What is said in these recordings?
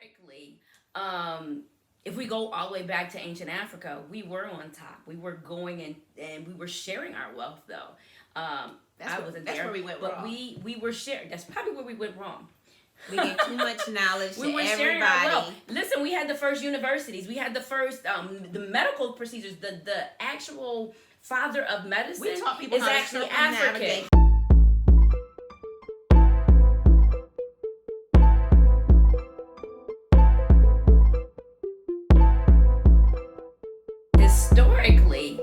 historically, if we go all the way back to ancient Africa, we were on top. We were going and we were sharing our wealth, though. I wasn't That's there, where we went but wrong. we were sharing. That's probably where we went wrong. We gave too much knowledge We to were sharing our everybody. wealth. Listen, we had the first universities. We had the first the medical procedures. The actual father of medicine We taught people is how to actually circumnavigate. African. Historically,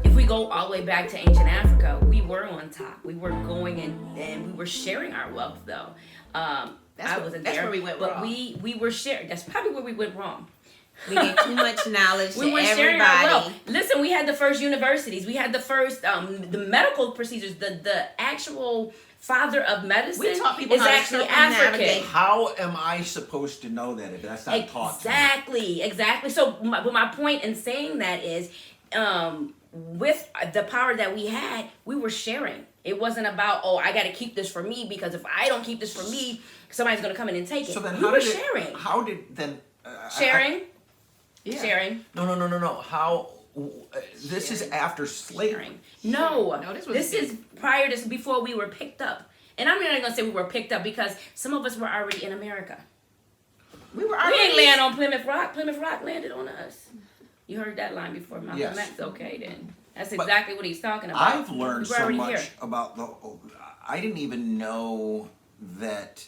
if we go all the way back to ancient Africa, we were on top. We were going and we were sharing our wealth, though. Wasn't that's there, where we went but wrong. we were sharing. That's probably where we went wrong. We gave too much knowledge We to were sharing our everybody. wealth. Listen, we had the first universities. We had the first the medical procedures. The actual father of medicine We taught people is how to actually circumnavigate. African. How am I supposed to know that if that's not taught to me? Exactly. So my point in saying that is, with the power that we had, we were sharing. It wasn't about, oh, I got to keep this for me because if I don't keep this for me, somebody's going to come in and take it. So then, we how were did sharing. How did then? Sharing. Yeah. Sharing. No. How? This is after slavery. Sharing. No, No, this was this big. is prior to before we were picked up. And I'm not gonna say we were picked up because some of us were already in America. We were We already ain't land on Plymouth Rock. Plymouth Rock landed on us. You heard that line before, Malcolm Yes. X. Okay, then that's But exactly what he's talking about. I've learned We were so already much here. about the. I didn't even know that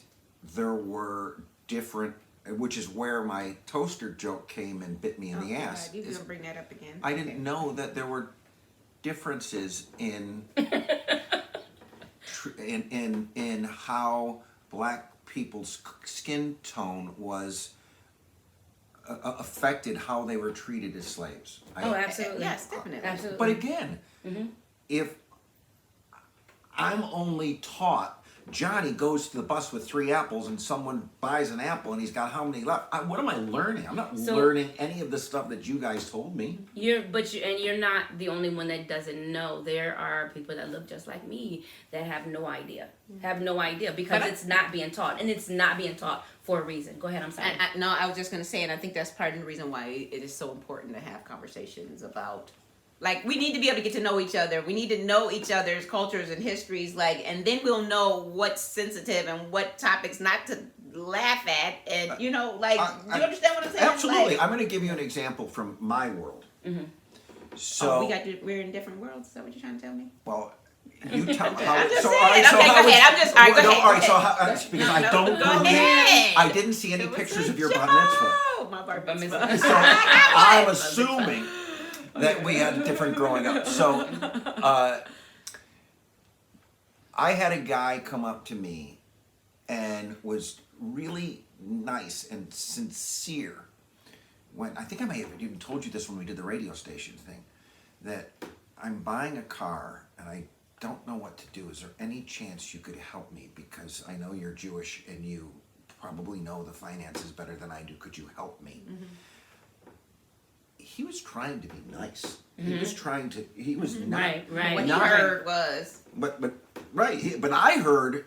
there were different, which is where my toaster joke came and bit me in the ass. God, you is gonna bring that up again? I didn't know that there were differences in in how black people's skin tone was affected how they were treated as slaves. Oh, absolutely. Yes, definitely. Absolutely. But again, Mm-hmm. if I'm only taught Johnny goes to the bus with 3 apples and someone buys an apple and he's got how many left? What am I learning? I'm not So- learning any of the stuff that you guys told me. You're not the only one that doesn't know. There are people that look just like me that have no idea. Have no idea because it's not being taught, and it's not being taught for a reason. Go ahead. I'm sorry. No, I was just going to say, and I think that's part of the reason why it is so important to have conversations about, like, we need to be able to get to know each other. We need to know each other's cultures and histories, like, and then we'll know what's sensitive and what topics not to laugh at, and do you understand what I'm saying? Absolutely. Like, I'm going to give you an example from my world. Mm-hmm. So, we're in different worlds. Is that what you're trying to tell me? well, you tell how. I'm just so, saying. all right, so Okay, how go ahead. was- I'm just- all right, go no, ahead, all right, go so ahead. how, because No, I no, don't go believe ahead. I didn't see any It was pictures a of your bat mitzvah. joke. My bar mitzvah. mitzvah. So I'm assuming that we had different growing up. So I had a guy come up to me and was really nice and sincere. When I think I may have even told you this when we did the radio station thing, that I'm buying a car and I don't know what to do. Is there any chance you could help me? Because I know you're Jewish and you probably know the finances better than I do. Could you help me? Mm-hmm. He was trying to be nice. He was trying to. He was not. Right. What he Not- heard was, But right. But I heard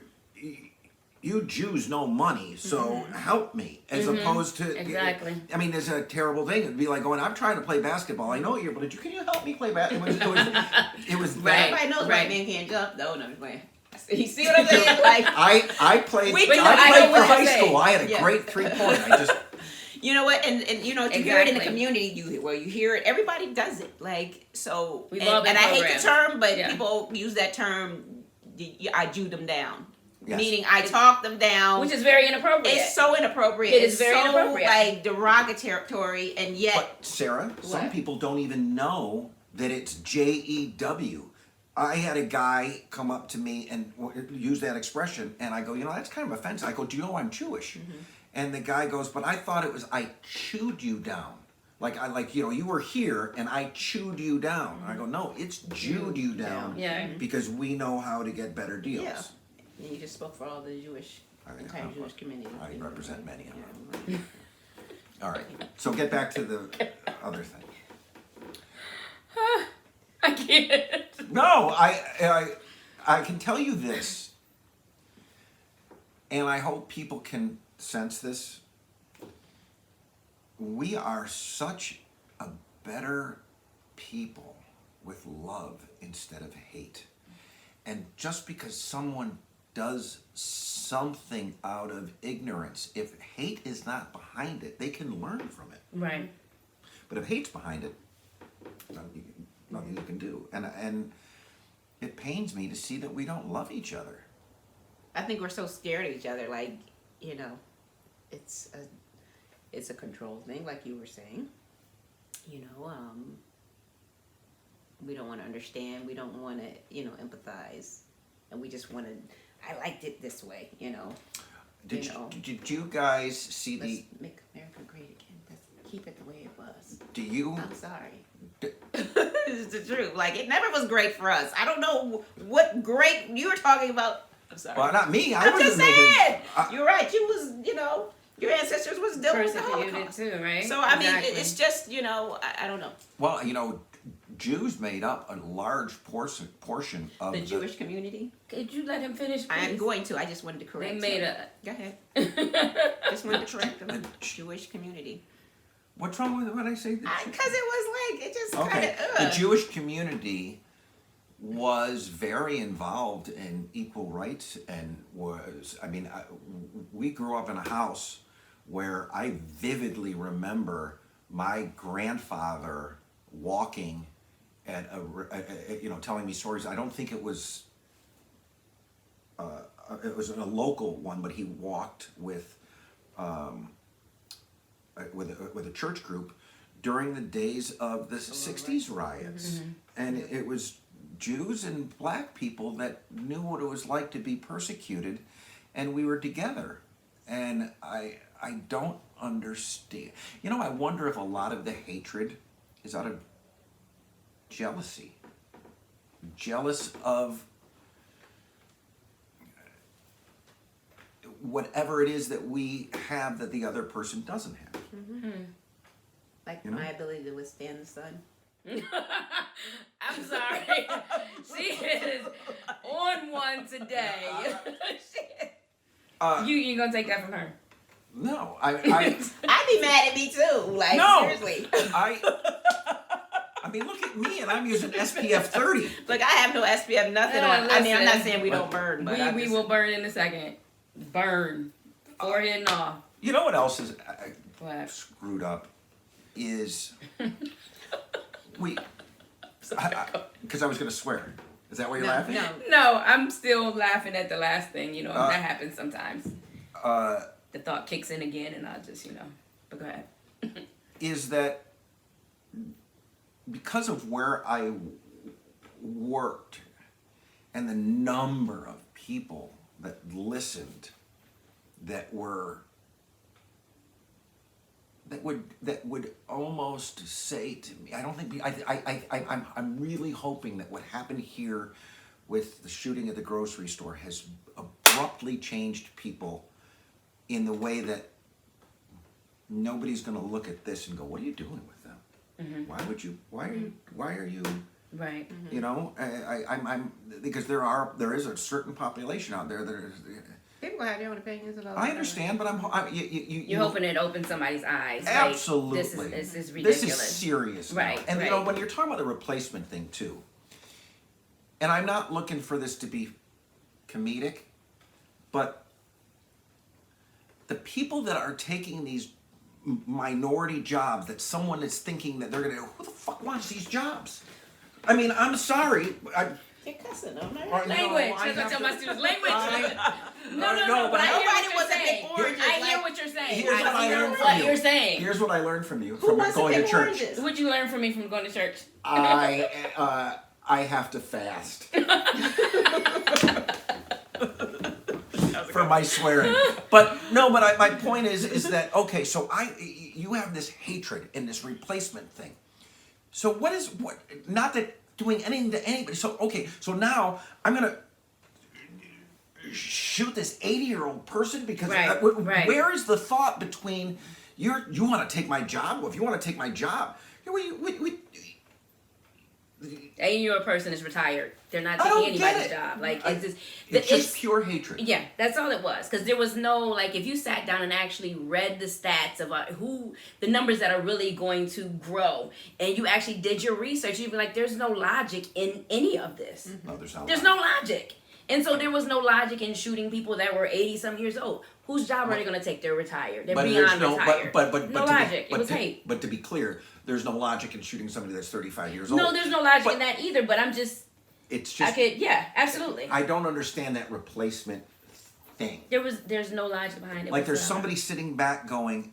you Jews know money, so help me. As opposed to Exactly. I mean, it's a terrible thing. It'd be like going, I'm trying to play basketball. I know you're, but can you help me play basketball? It was Right. everybody knows right. white men can't jump. No, I'm just playing. You see what I'm saying? Like, I played. We I know- I played know for what high you're saying. school. I had a Yeah. great 3-point. I just. you know what? And to hear it in the Exactly. community, you hear it. Everybody does it. Like, so. We and, love and that I hate the program. term, but Yeah. people use that term. I Jew them down. Yes. Meaning I talk them down. Which is very inappropriate. It's so inappropriate. It is It's very so, inappropriate. like, derogatory, and yet. But Sarah, some What? people don't even know that it's JEW. I had a guy come up to me and use that expression, and I go, that's kind of offensive. I go, do you know I'm Jewish? And the guy goes, but I thought it was I chewed you down. You were here and I chewed you down. I go, no, it's Jewed you down. Yeah. Because we know how to get better deals. Yeah. And you just spoke for all the Jewish, entire Jewish community. I represent many of them. Yeah. All right. So get back to the other thing. I can't. No, I can tell you this, and I hope people can sense this? We are such a better people with love instead of hate. And just because someone does something out of ignorance, if hate is not behind it, they can learn from it. Right. But if hate's behind it, nothing you can do. And it pains me to see that we don't love each other. I think we're so scared of each other. Like, you know, it's a control thing, like you were saying. You know, we don't want to understand. We don't want to, you know, empathize, and we just want to. I liked it this way, you know. Did you guys see Let's the? make America great again. Let's keep it the way it was. Do you? I'm sorry. It's the truth. Like, it never was great for us. I don't know what great you were talking about. I'm sorry. Well, not me. I'm just wasn't making- saying. You're right. You was, you know, your ancestors was dealing with the Persecuted Holocaust. too, right? So I mean, Exactly. it's just, you know, I don't know. Well, you know, Jews made up a large portion of The Jewish community. Could you let him finish, I am please? going to. I just wanted to correct. They made him. a. Go ahead. Just wanted to correct them. Jewish community. What's wrong with what I say? Because it was like it just Okay, kind the of. Jewish community was very involved in equal rights and was, I mean, we grew up in a house where I vividly remember my grandfather walking at you know, telling me stories. I don't think it was in a local one, but he walked with a church group during the days of the 60s riots. And it was Jews and black people that knew what it was like to be persecuted, and we were together. And I don't understand. You know, I wonder if a lot of the hatred is out of jealousy. Jealous of whatever it is that we have that the other person doesn't have. Like You know? my ability to withstand the sun. I'm sorry. She is on one today. You gonna take that from her? No, I'd be mad at me too. Like, No. seriously. I mean, look at me, and I'm using SPF 30. Look, I have no SPF, nothing on. I mean, I'm not listen. saying we don't burn, but We will burn in a second. Burn. Forehead and all. You know what else is What? screwed up is because I was going to swear. Is that why you're laughing? No. No, I'm still laughing at the last thing. You know, that happens sometimes. The thought kicks in again, and I just, you know. But go ahead. Is that because of where I worked and the number of people that listened that would almost say to me, I don't think I'm really hoping that what happened here with the shooting at the grocery store has abruptly changed people in the way that nobody's going to look at this and go, what are you doing with them? Why are you Right. you know, I'm because there is a certain population out there that is, People have their own opinions about. I understand, but You're hoping it opens somebody's eyes. Absolutely. Like, this is ridiculous. This is serious now. Right, And you know, right. when you're talking about the replacement thing too, and I'm not looking for this to be comedic, but the people that are taking these minority jobs that someone is thinking that they're gonna, who the fuck wants these jobs? I mean, I'm sorry. You're cussing them, man. Language. I That's what I have tell my to- students. Language. I- No, but I hear nobody what wants you're to saying. pick oranges, I hear like- what you're saying. Here's what I I hear learned from what you. you're saying. Here's what I learned from you Who from wants to going to pick church. oranges? What'd you learn from me from going to church? I have to fast for my swearing. But no, but my point is that okay, so you have this hatred and this replacement thing. So what not that doing anything to anybody. So okay, so now I'm gonna shoot this 80-year-old person because Right, right. where is the thought between you want to take my job? Well, if you want to take my job, your person is retired. They're not I don't taking get anybody's it. job. Like It's just pure hatred. Yeah, that's all it was. Because there was no, like, if you sat down and actually read the stats of the numbers that are really going to grow, and you actually did your research, you'd be like, there's no logic in any of this. No, there's no There's no logic. And so there was no logic in shooting people that were 80-some years old. Whose job are they going to take? They're retired. They're beyond retired. But no logic. It was hate. But to be clear, there's no logic in shooting somebody that's 35 years old. No, there's no logic in that either. But I'm just. It's just. Yeah, absolutely. I don't understand that replacement thing. There's no logic behind it. Like there's somebody sitting back going,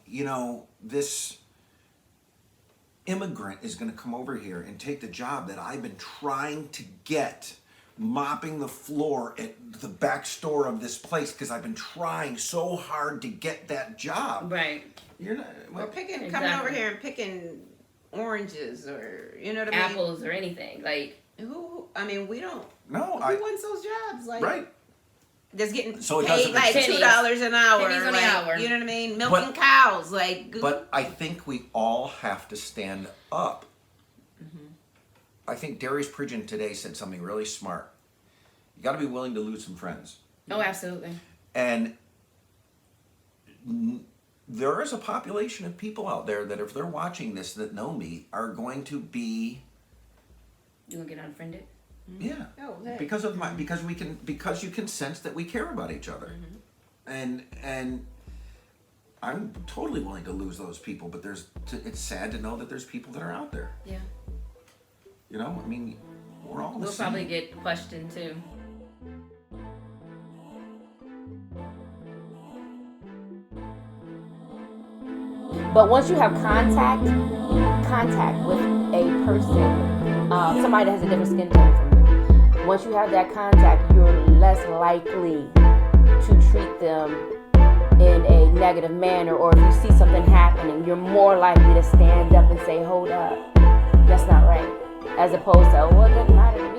this immigrant is going to come over here and take the job that I've been trying to get, mopping the floor at the back store of this place because I've been trying so hard to get that job. Right. You're not. Or coming over here and picking oranges, or you know what I mean? Apples or anything. Like who? I mean, we don't. No, who wants those jobs? Like right. Just getting So it paid doesn't like make $2 an hour. Pennies on the like, hour. You know what I mean? Milking cows, like. But I think we all have to stand up. I think Darius Pridgeon today said something really smart. You got to be willing to lose some friends. Oh, absolutely. And there is a population of people out there that if they're watching this that know me are going to be. You gonna get unfriended? Yeah. Oh, hey. Because you can sense that we care about each other. And I'm totally willing to lose those people, but it's sad to know that there's people that are out there. Yeah. I mean, we're all the We'll same. probably get questioned too. But once you have contact with a person, somebody that has a different skin tone from you, once you have that contact, you're less likely to treat them in a negative manner, or if you see something happening, you're more likely to stand up and say, hold up, that's not right, as opposed to, well, it doesn't matter.